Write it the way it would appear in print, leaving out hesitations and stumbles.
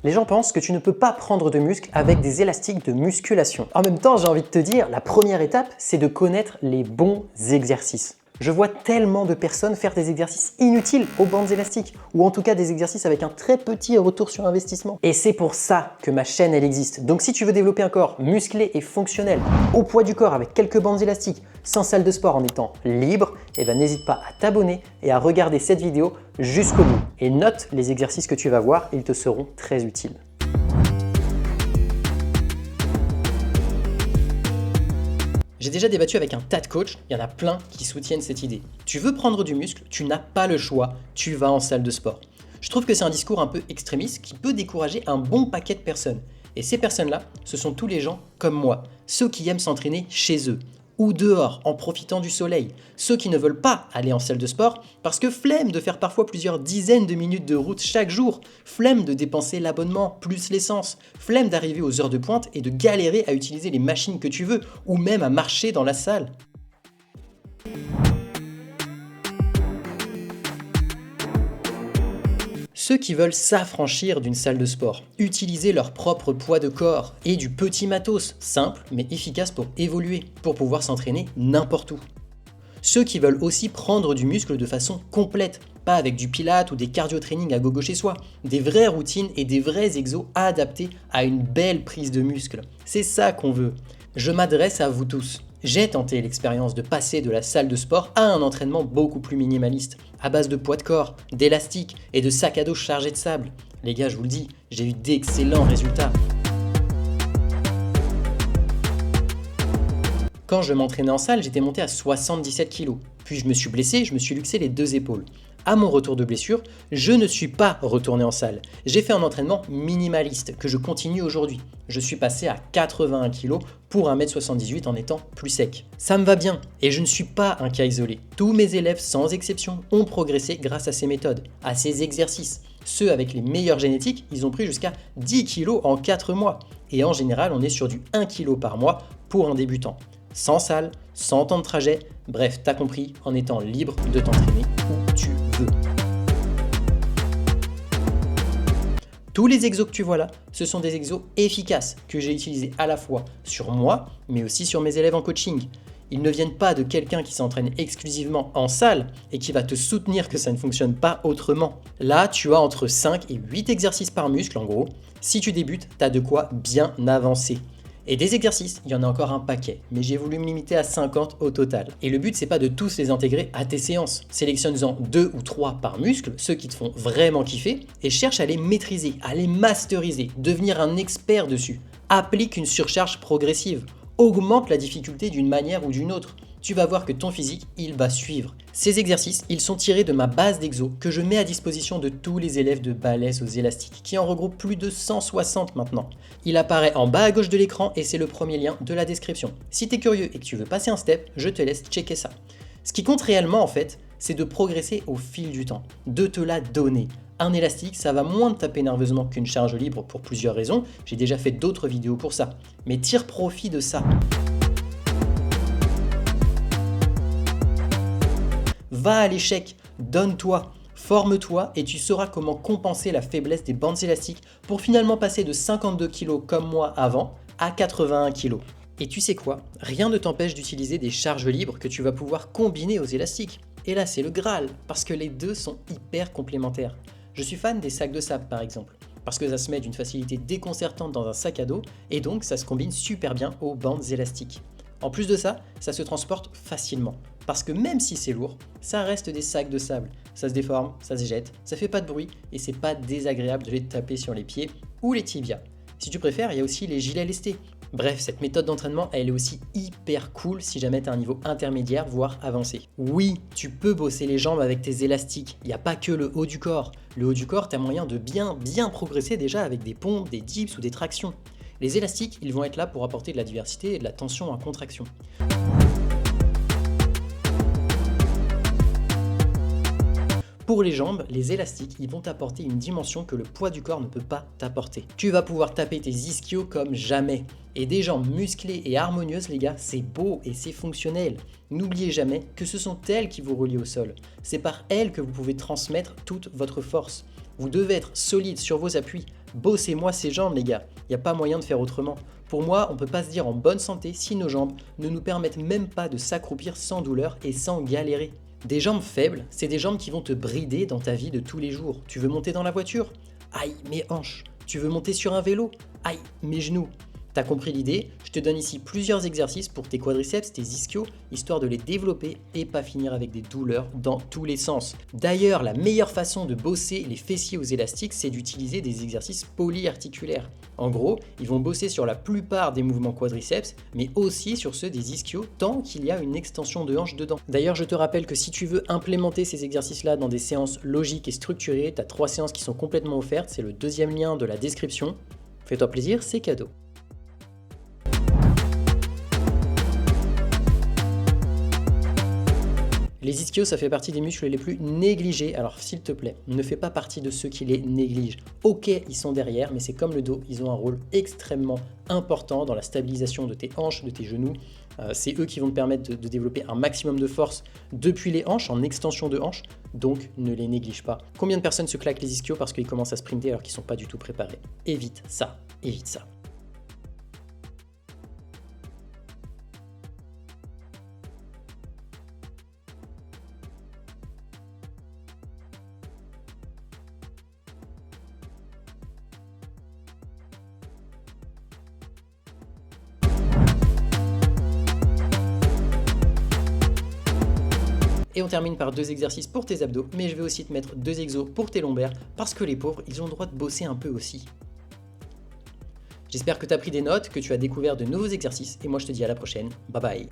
Les gens pensent que tu ne peux pas prendre de muscle avec des élastiques de musculation. En même temps, j'ai envie de te dire, la première étape, c'est de connaître les bons exercices. Je vois tellement de personnes faire des exercices inutiles aux bandes élastiques, ou en tout cas des exercices avec un très petit retour sur investissement. Et c'est pour ça que ma chaîne, elle existe. Donc si tu veux développer un corps musclé et fonctionnel, au poids du corps avec quelques bandes élastiques, sans salle de sport en étant libre, eh ben n'hésite pas à t'abonner et à regarder cette vidéo jusqu'au bout. Et note les exercices que tu vas voir, ils te seront très utiles. J'ai déjà débattu avec un tas de coachs, il y en a plein qui soutiennent cette idée. Tu veux prendre du muscle, tu n'as pas le choix, tu vas en salle de sport. Je trouve que c'est un discours un peu extrémiste qui peut décourager un bon paquet de personnes. Et ces personnes-là, ce sont tous les gens comme moi, ceux qui aiment s'entraîner chez eux ou dehors en profitant du soleil, ceux qui ne veulent pas aller en salle de sport parce que flemme de faire parfois plusieurs dizaines de minutes de route chaque jour, flemme de dépenser l'abonnement plus l'essence, flemme d'arriver aux heures de pointe et de galérer à utiliser les machines que tu veux ou même à marcher dans la salle. Ceux qui veulent s'affranchir d'une salle de sport, utiliser leur propre poids de corps et du petit matos, simple mais efficace pour évoluer, pour pouvoir s'entraîner n'importe où. Ceux qui veulent aussi prendre du muscle de façon complète, pas avec du pilates ou des cardio-training à gogo chez soi, des vraies routines et des vrais exos adaptés à une belle prise de muscle. C'est ça qu'on veut. Je m'adresse à vous tous. J'ai tenté l'expérience de passer de la salle de sport à un entraînement beaucoup plus minimaliste, à base de poids de corps, d'élastiques et de sacs à dos chargés de sable. Les gars, je vous le dis, j'ai eu d'excellents résultats. Quand je m'entraînais en salle, j'étais monté à 77 kg. Puis je me suis blessé, je me suis luxé les 2 épaules. À mon retour de blessure, je ne suis pas retourné en salle. J'ai fait un entraînement minimaliste que je continue aujourd'hui. Je suis passé à 81 kg pour 1m78 en étant plus sec. Ça me va bien et je ne suis pas un cas isolé. Tous mes élèves sans exception ont progressé grâce à ces méthodes, à ces exercices. Ceux avec les meilleures génétiques, ils ont pris jusqu'à 10 kg en 4 mois. Et en général, on est sur du 1 kg par mois pour un débutant. Sans salle, sans temps de trajet, bref, t'as compris, en étant libre de t'entraîner où tu veux. Tous les exos que tu vois là, ce sont des exos efficaces que j'ai utilisés à la fois sur moi, mais aussi sur mes élèves en coaching. Ils ne viennent pas de quelqu'un qui s'entraîne exclusivement en salle et qui va te soutenir que ça ne fonctionne pas autrement. Là, tu as entre 5 et 8 exercices par muscle en gros. Si tu débutes, t'as de quoi bien avancer. Et des exercices, il y en a encore un paquet, mais j'ai voulu me limiter à 50 au total. Et le but, c'est pas de tous les intégrer à tes séances. Sélectionne-en 2 ou 3 par muscle, ceux qui te font vraiment kiffer, et cherche à les maîtriser, à les masteriser, devenir un expert dessus. Applique une surcharge progressive, augmente la difficulté d'une manière ou d'une autre. Tu vas voir que ton physique, il va suivre. Ces exercices, ils sont tirés de ma base d'exo que je mets à disposition de tous les élèves de Balèze aux élastiques, qui en regroupe plus de 160 maintenant. Il apparaît en bas à gauche de l'écran et c'est le premier lien de la description. Si tu es curieux et que tu veux passer un step, je te laisse checker ça. Ce qui compte réellement en fait, c'est de progresser au fil du temps, de te la donner. Un élastique, ça va moins te taper nerveusement qu'une charge libre pour plusieurs raisons, j'ai déjà fait d'autres vidéos pour ça. Mais tire profit de ça. Va à l'échec, donne-toi, forme-toi et tu sauras comment compenser la faiblesse des bandes élastiques pour finalement passer de 52 kg comme moi avant à 81 kg. Et tu sais quoi? Rien ne t'empêche d'utiliser des charges libres que tu vas pouvoir combiner aux élastiques. Et là c'est le Graal, parce que les deux sont hyper complémentaires. Je suis fan des sacs de sable par exemple, parce que ça se met d'une facilité déconcertante dans un sac à dos et donc ça se combine super bien aux bandes élastiques. En plus de ça, ça se transporte facilement. Parce que même si c'est lourd, ça reste des sacs de sable. Ça se déforme, ça se jette, ça fait pas de bruit et c'est pas désagréable de les taper sur les pieds ou les tibias. Si tu préfères, il y a aussi les gilets lestés. Bref, cette méthode d'entraînement, elle est aussi hyper cool si jamais tu as un niveau intermédiaire, voire avancé. Oui, tu peux bosser les jambes avec tes élastiques. Il n'y a pas que le haut du corps. Le haut du corps, tu as moyen de bien progresser déjà avec des pompes, des dips ou des tractions. Les élastiques, ils vont être là pour apporter de la diversité et de la tension en contraction. Pour les jambes, les élastiques, ils vont t'apporter une dimension que le poids du corps ne peut pas t'apporter. Tu vas pouvoir taper tes ischios comme jamais. Et des jambes musclées et harmonieuses, les gars, c'est beau et c'est fonctionnel. N'oubliez jamais que ce sont elles qui vous relient au sol. C'est par elles que vous pouvez transmettre toute votre force. Vous devez être solide sur vos appuis, Bossez-moi ces jambes les gars, il n'y a pas moyen de faire autrement. Pour moi, on ne peut pas se dire en bonne santé si nos jambes ne nous permettent même pas de s'accroupir sans douleur et sans galérer. Des jambes faibles, c'est des jambes qui vont te brider dans ta vie de tous les jours. Tu veux monter dans la voiture? Aïe, mes hanches. Tu veux monter sur un vélo? Aïe, mes genoux. T'as compris l'idée? Je te donne ici plusieurs exercices pour tes quadriceps, tes ischios, histoire de les développer et pas finir avec des douleurs dans tous les sens. D'ailleurs, la meilleure façon de bosser les fessiers aux élastiques, c'est d'utiliser des exercices polyarticulaires. En gros, ils vont bosser sur la plupart des mouvements quadriceps, mais aussi sur ceux des ischios, tant qu'il y a une extension de hanche dedans. D'ailleurs, je te rappelle que si tu veux implémenter ces exercices-là dans des séances logiques et structurées, t'as 3 séances qui sont complètement offertes, c'est le deuxième lien de la description. Fais-toi plaisir, c'est cadeau. Les ischios, ça fait partie des muscles les plus négligés, alors s'il te plaît, ne fais pas partie de ceux qui les négligent. Ok, ils sont derrière, mais c'est comme le dos, ils ont un rôle extrêmement important dans la stabilisation de tes hanches, de tes genoux. C'est eux qui vont te permettre de développer un maximum de force depuis les hanches, en extension de hanches, donc ne les néglige pas. Combien de personnes se claquent les ischios parce qu'ils commencent à sprinter alors qu'ils ne sont pas du tout préparés? Évite ça, évite ça. Et on termine par 2 exercices pour tes abdos, mais je vais aussi te mettre 2 exos pour tes lombaires, parce que les pauvres, ils ont le droit de bosser un peu aussi. J'espère que tu as pris des notes, que tu as découvert de nouveaux exercices, et moi je te dis à la prochaine. Bye bye.